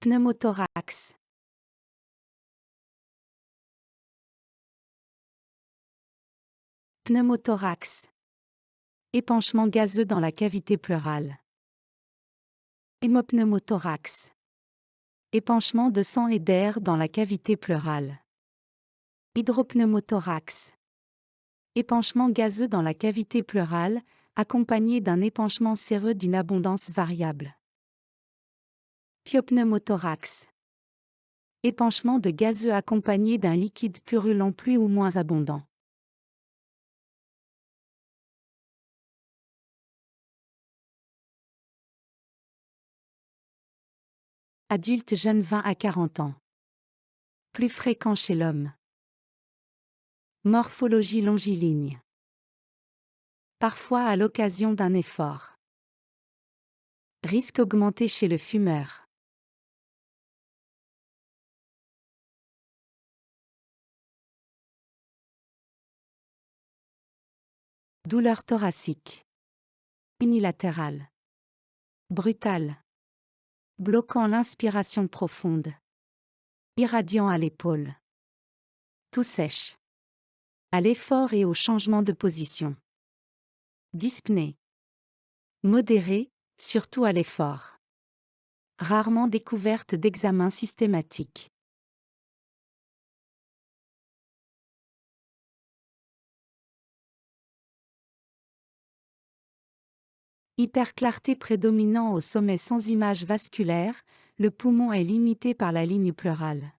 Pneumothorax. Pneumothorax. Épanchement gazeux dans la cavité pleurale. Hémopneumothorax. Épanchement de sang et d'air dans la cavité pleurale. Hydropneumothorax. Épanchement gazeux dans la cavité pleurale, accompagné d'un épanchement séreux d'une abondance variable. Pyopneumothorax. Épanchement de gazeux accompagné d'un liquide purulent plus ou moins abondant. Adulte jeune 20 à 40 ans. Plus fréquent chez l'homme. Morphologie longiligne. Parfois à l'occasion d'un effort. Risque augmenté chez le fumeur. Douleur thoracique. Unilatérale. Brutale. Bloquant l'inspiration profonde. Irradiant à l'épaule. Tout sèche. À l'effort et au changement de position. Dyspnée. Modérée, surtout à l'effort. Rarement découverte d'examen systématique. Hyperclarté prédominant au sommet sans image vasculaire, le poumon est limité par la ligne pleurale.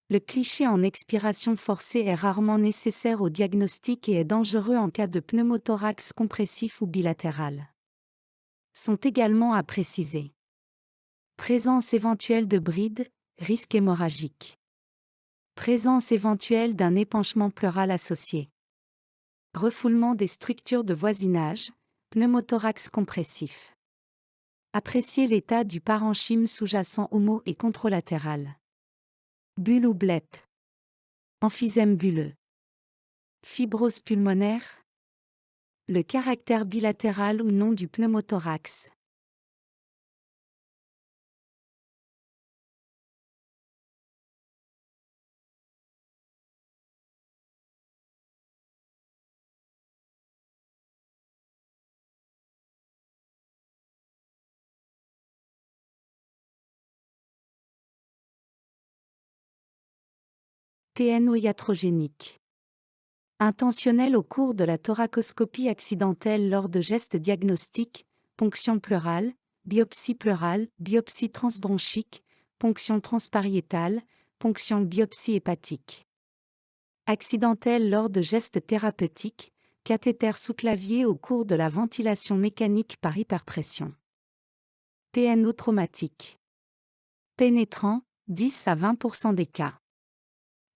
Le cliché en expiration forcée est rarement nécessaire au diagnostic et est dangereux en cas de pneumothorax compressif ou bilatéral. Sont également à préciser. Présence éventuelle de bride, risque hémorragique. Présence éventuelle d'un épanchement pleural associé. Refoulement des structures de voisinage, pneumothorax compressif. Apprécier l'état du parenchyme sous-jacent homo et contralatéral. Bulle ou blep. Emphysème bulleux. Fibrose pulmonaire. Le caractère bilatéral ou non du pneumothorax. PNO iatrogénique. Intentionnel au cours de la thoracoscopie accidentelle lors de gestes diagnostiques, ponction pleurale, biopsie transbronchique, ponction transpariétale, ponction biopsie hépatique. Accidentelle lors de gestes thérapeutiques, cathéter sous-clavier au cours de la ventilation mécanique par hyperpression. PNO traumatique. Pénétrant, 10 à 20% des cas.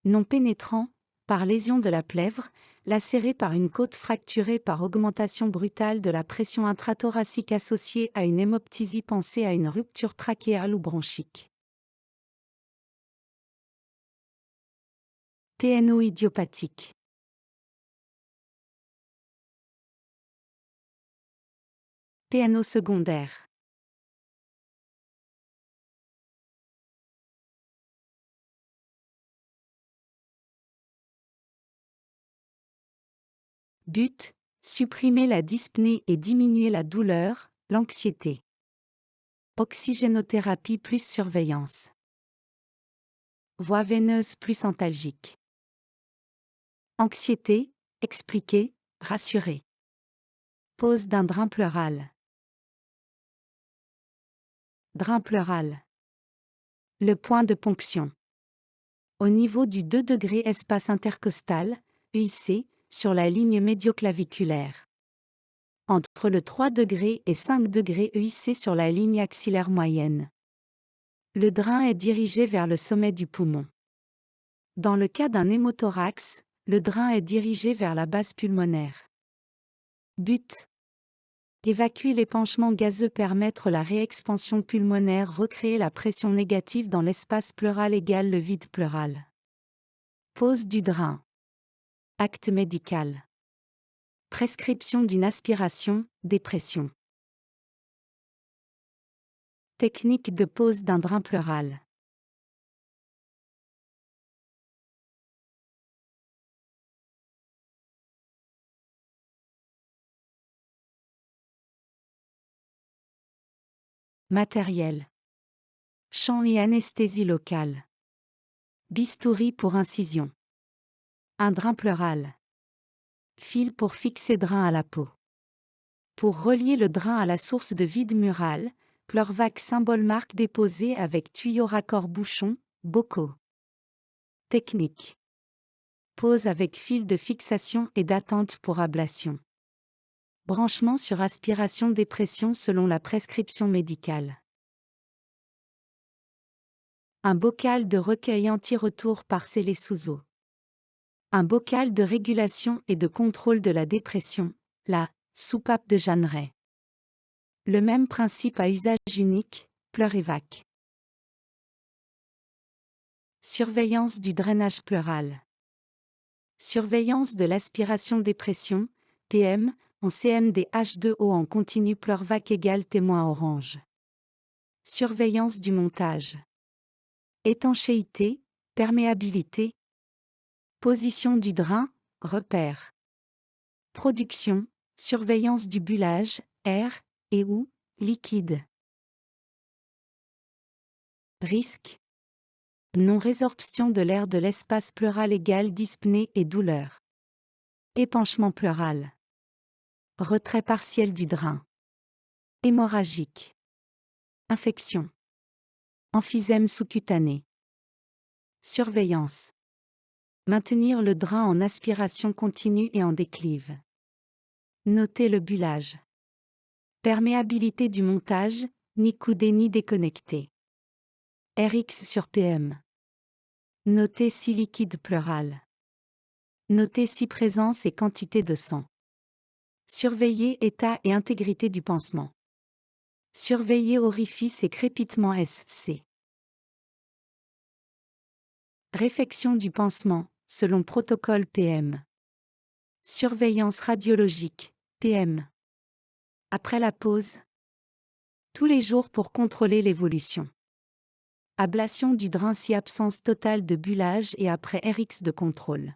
Non pénétrant, par lésion de la plèvre, lacéré par une côte fracturée par augmentation brutale de la pression intrathoracique associée à une hémoptysie pensée à une rupture trachéale ou bronchique. PNO idiopathique. PNO secondaire. But, supprimer la dyspnée et diminuer la douleur, l'anxiété. Oxygénothérapie plus surveillance. Voie veineuse plus antalgique. Anxiété, expliquer, rassurer. Pose d'un drain pleural. Drain pleural. Le point de ponction. Au niveau du 2 degrés espace intercostal, EIC, sur la ligne médioclaviculaire. Entre le 3 degrés et 5 degrés EIC sur la ligne axillaire moyenne. Le drain est dirigé vers le sommet du poumon. Dans le cas d'un hémothorax, le drain est dirigé vers la base pulmonaire. But. Évacuer l'épanchement gazeux, permettre la réexpansion pulmonaire, recréer la pression négative dans l'espace pleural égale le vide pleural. Pose du drain. Acte médical. Prescription d'une aspiration, dépression. Technique de pose d'un drain pleural. Matériel. Chant et anesthésie locale. Bistouri pour incision. Un drain pleural. Fil pour fixer drain à la peau. Pour relier le drain à la source de vide mural, Pleurvac symbole marque déposée avec tuyau raccord bouchon, bocaux. Technique. Pose avec fil de fixation et d'attente pour ablation. Branchement sur aspiration-dépression selon la prescription médicale. Un bocal de recueil anti-retour par scellé sous eau. Un bocal de régulation et de contrôle de la dépression, la soupape de Jeanneret. Le même principe à usage unique, Pleurevac. Surveillance du drainage pleural. Surveillance de l'aspiration-dépression, PM, en CMDH2O en continu Pleurvac égale témoin orange. Surveillance du montage. Étanchéité, perméabilité. Position du drain, repère. Production, surveillance du bullage, air, et ou, liquide. Risque. Non-résorption de l'air de l'espace pleural égale dyspnée et douleur. Épanchement pleural. Retrait partiel du drain. Hémorragique. Infection. Emphysème sous-cutané. Surveillance. Maintenir le drain en aspiration continue et en déclive. Noter le bullage. Perméabilité du montage, ni coudé ni déconnecté. RX sur PM. Noter si liquide pleural. Noter si présence et quantité de sang. Surveiller état et intégrité du pansement. Surveiller orifice et crépitement SC. Réfection du pansement, selon protocole PM. Surveillance radiologique, PM. Après la pause. Tous les jours pour contrôler l'évolution. Ablation du drain si absence totale de bullage et après RX de contrôle.